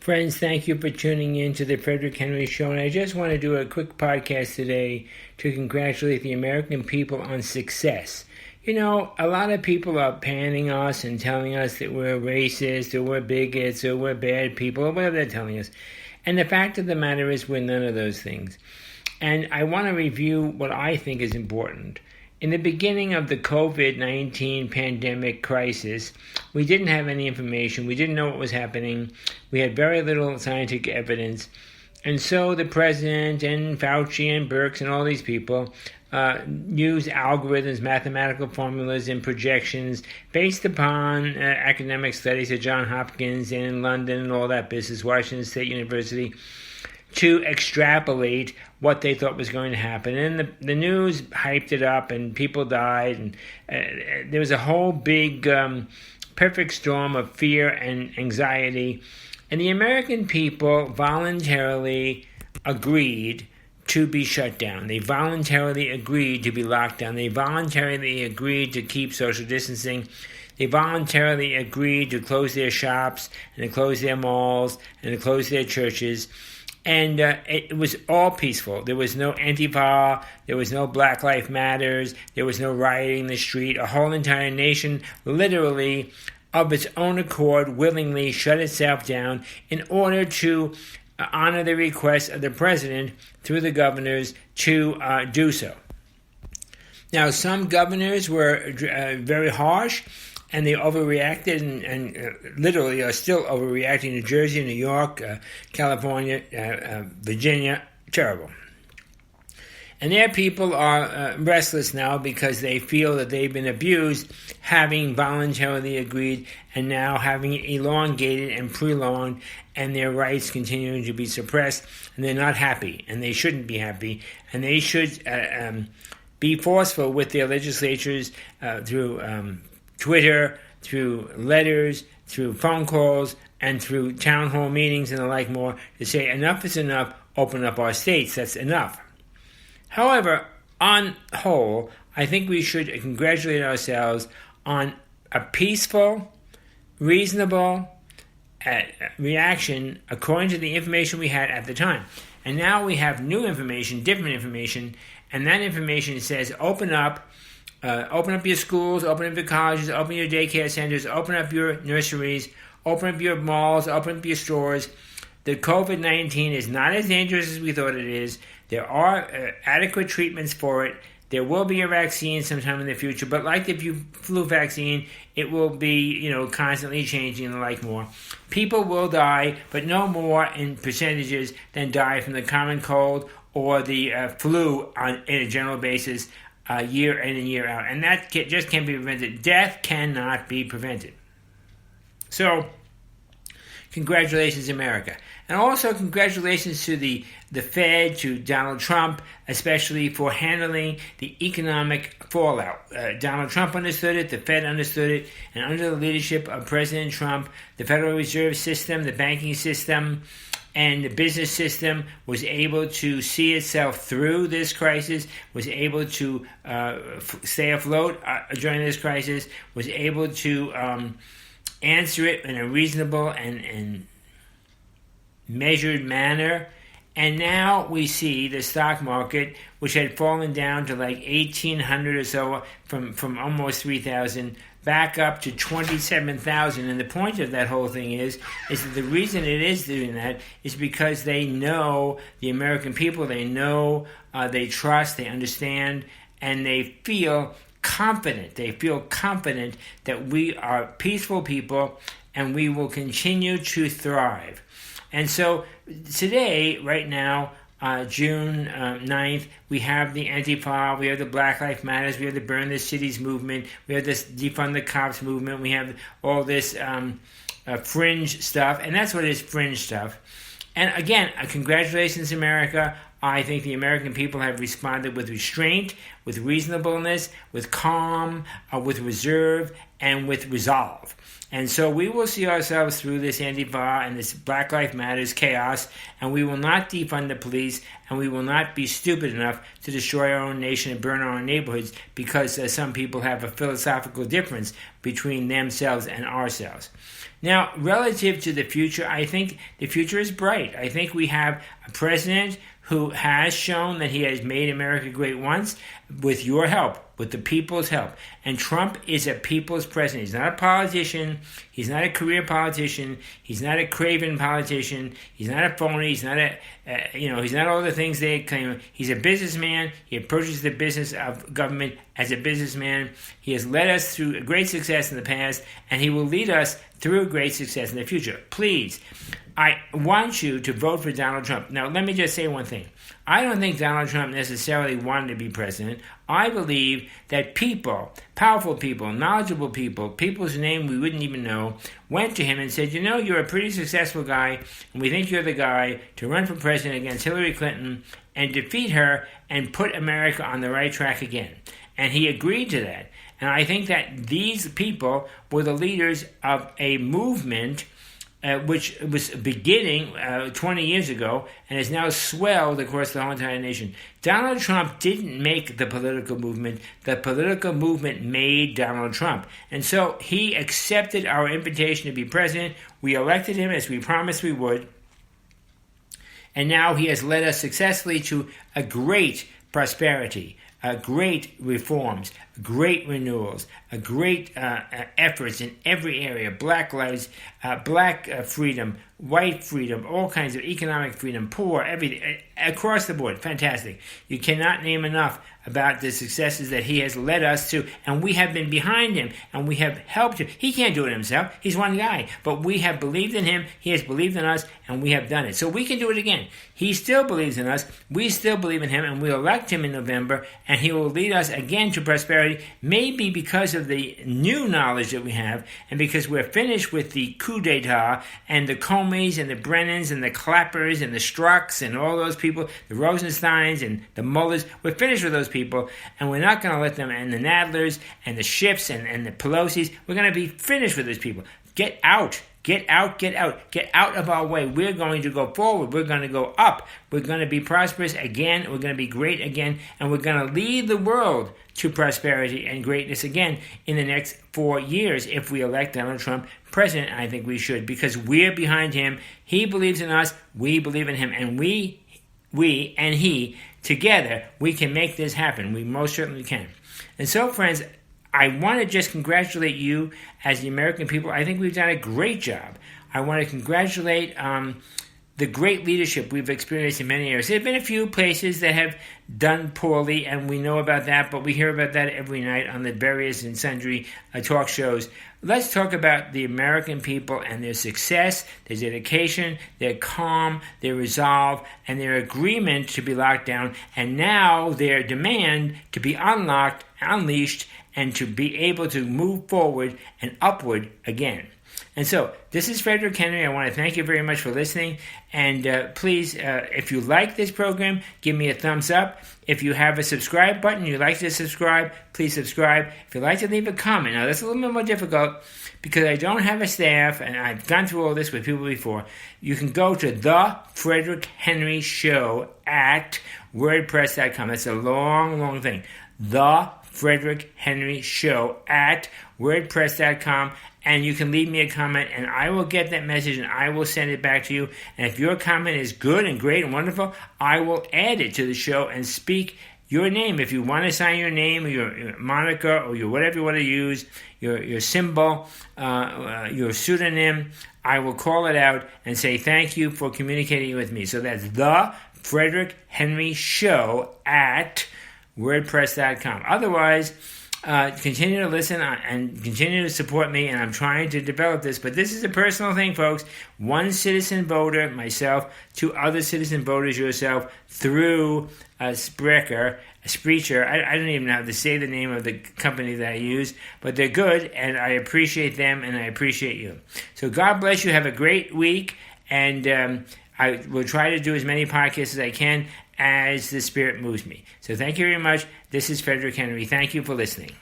Friends, thank you for tuning in to the Frederick Henry Show. And I just want to do a quick podcast today to congratulate the American people on success. You know, a lot of people are panning us and telling us that we're racist or we're bigots or we're bad people or whatever they're telling us. And the fact of the matter is we're none of those things. And I want to review what I think is important. In the beginning of the COVID-19 pandemic crisis, we didn't have any information. We didn't know what was happening. We had very little scientific evidence. And so the president and Fauci and Birx and all these people use algorithms, mathematical formulas, and projections based upon academic studies at Johns Hopkins and in London and all that business, Washington State University, to extrapolate what they thought was going to happen. And the news hyped it up, and people died, and there was a whole big perfect storm of fear and anxiety. And the American people voluntarily agreed to be shut down. They voluntarily agreed to be locked down. They voluntarily agreed to keep social distancing. They voluntarily agreed to close their shops and to close their malls and to close their churches. And it was all peaceful. There was no Antifa. There was no Black Lives Matters. There was no rioting in the street. A whole entire nation literally, of its own accord, willingly shut itself down in order to honor the request of the president through the governors to do so. Now, some governors were very harsh, and they overreacted and literally are still overreacting. New Jersey, New York, California, Virginia, terrible. And their people are restless now because they feel that they've been abused, having voluntarily agreed and now having it elongated and prolonged, and their rights continuing to be suppressed. And they're not happy, and they shouldn't be happy. And they should be forceful with their legislatures through Twitter, through letters, through phone calls, and through town hall meetings and the like more, to say enough is enough, open up our states, that's enough. However, on whole, I think we should congratulate ourselves on a peaceful, reasonable reaction according to the information we had at the time. And now we have new information, different information, and that information says open up your schools, open up your colleges, open your daycare centers, open up your nurseries, open up your malls, open up your stores. The COVID-19 is not as dangerous as we thought it is. There are adequate treatments for it. There will be a vaccine sometime in the future, but like the flu vaccine, it will be, constantly changing and the like more. People will die, but no more in percentages than die from the common cold or the flu in a general basis. Year in and year out. And that just can't be prevented. Death cannot be prevented. So, congratulations, America. And also congratulations to the Fed, to Donald Trump, especially for handling the economic fallout. Donald Trump understood it, the Fed understood it, and under the leadership of President Trump, the Federal Reserve System, the banking system, and the business system was able to see itself through this crisis, was able to stay afloat during this crisis, was able to answer it in a reasonable and measured manner. And now we see the stock market, which had fallen down to like 1,800 or so from almost 3,000, back up to 27,000. And the point of that whole thing is that the reason it is doing that is because they know the American people, they know, they trust, they understand, and they feel confident. They feel confident that we are peaceful people and we will continue to thrive. And so today, right now, June 9th, we have the Antifa, we have the Black Lives Matters, we have the Burn the Cities movement, we have this Defund the Cops movement, we have all this fringe stuff, and that's what it is, fringe stuff. And again, congratulations, America. I think the American people have responded with restraint, with reasonableness, with calm, with reserve, and with resolve. And so we will see ourselves through this Antifa and this Black Lives Matters chaos, and we will not defund the police, and we will not be stupid enough to destroy our own nation and burn our own neighborhoods because some people have a philosophical difference between themselves and ourselves. Now, relative to the future, I think the future is bright. I think we have a president who has shown that he has made America great once with your help, with the people's help. And Trump is a people's president. He's not a politician. He's not a career politician. He's not a craven politician. He's not a phony. He's not he's not all the things they claim. He's a businessman. He approaches the business of government as a businessman. He has led us through great success in the past, and he will lead us through great success in the future. Please, I want you to vote for Donald Trump. Now, let me just say one thing. I don't think Donald Trump necessarily wanted to be president. I believe that people, powerful people, knowledgeable people, people's name we wouldn't even know, went to him and said, you're a pretty successful guy, and we think you're the guy to run for president against Hillary Clinton and defeat her and put America on the right track again. And he agreed to that. And I think that these people were the leaders of a movement which was beginning 20 years ago and has now swelled across the whole entire nation. Donald Trump didn't make the political movement. The political movement made Donald Trump. And so he accepted our invitation to be president. We elected him as we promised we would. And now he has led us successfully to a great prosperity, great reforms, great renewals, great efforts in every area, black lives, black freedom, white freedom, all kinds of economic freedom, poor, everything, across the board. Fantastic. You cannot name enough about the successes that he has led us to, and we have been behind him, and we have helped him. He can't do it himself. He's one guy, but we have believed in him, he has believed in us, and we have done it. So we can do it again. He still believes in us, we still believe in him, and we'll elect him in November, and he will lead us again to prosperity, maybe because of the new knowledge that we have, and because we're finished with the coup d'etat, and the Comeys, and the Brennans, and the Clappers, and the Strucks, and all those people, the Rosensteins, and the Mullers. We're finished with those people, and we're not going to let them, and the Nadlers, and the Schiffs, and the Pelosi's. We're going to be finished with those people. Get out. Get out, get out, get out of our way. We're going to go forward. We're going to go up. We're going to be prosperous again. We're going to be great again. And we're going to lead the world to prosperity and greatness again in the next 4 years if we elect Donald Trump president. I think we should, because we're behind him. He believes in us. We believe in him. And we and he, together, we can make this happen. We most certainly can. And so, friends, I want to just congratulate you as the American people. I think we've done a great job. I want to congratulate the great leadership we've experienced in many areas. There have been a few places that have done poorly, and we know about that, but we hear about that every night on the various and sundry talk shows. Let's talk about the American people and their success, their dedication, their calm, their resolve, and their agreement to be locked down, and now their demand to be unlocked, unleashed, and to be able to move forward and upward again. And so, this is Frederick Henry. I want to thank you very much for listening. And please, if you like this program, give me a thumbs up. If you have a subscribe button, you'd like to subscribe, please subscribe. If you'd like to leave a comment, now that's a little bit more difficult because I don't have a staff, and I've gone through all this with people before. You can go to The Frederick Henry Show at WordPress.com. That's a long, long thing. The Frederick Henry Show at WordPress.com, and you can leave me a comment, and I will get that message, and I will send it back to you. And if your comment is good and great and wonderful, I will add it to the show and speak your name. If you want to sign your name or your moniker or your whatever you want to use, your symbol, your pseudonym, I will call it out and say thank you for communicating with me. So that's The Frederick Henry Show at WordPress.com. Otherwise, continue to listen and continue to support me, and I'm trying to develop this, but this is a personal thing, folks. One citizen voter, myself, 2 other citizen voters, yourself, through Spreaker. I don't even know how to say the name of the company that I use, but they're good, and I appreciate them, and I appreciate you. So God bless you. Have a great week, and I will try to do as many podcasts as I can as the Spirit moves me. So thank you very much. This is Frederick Henry. Thank you for listening.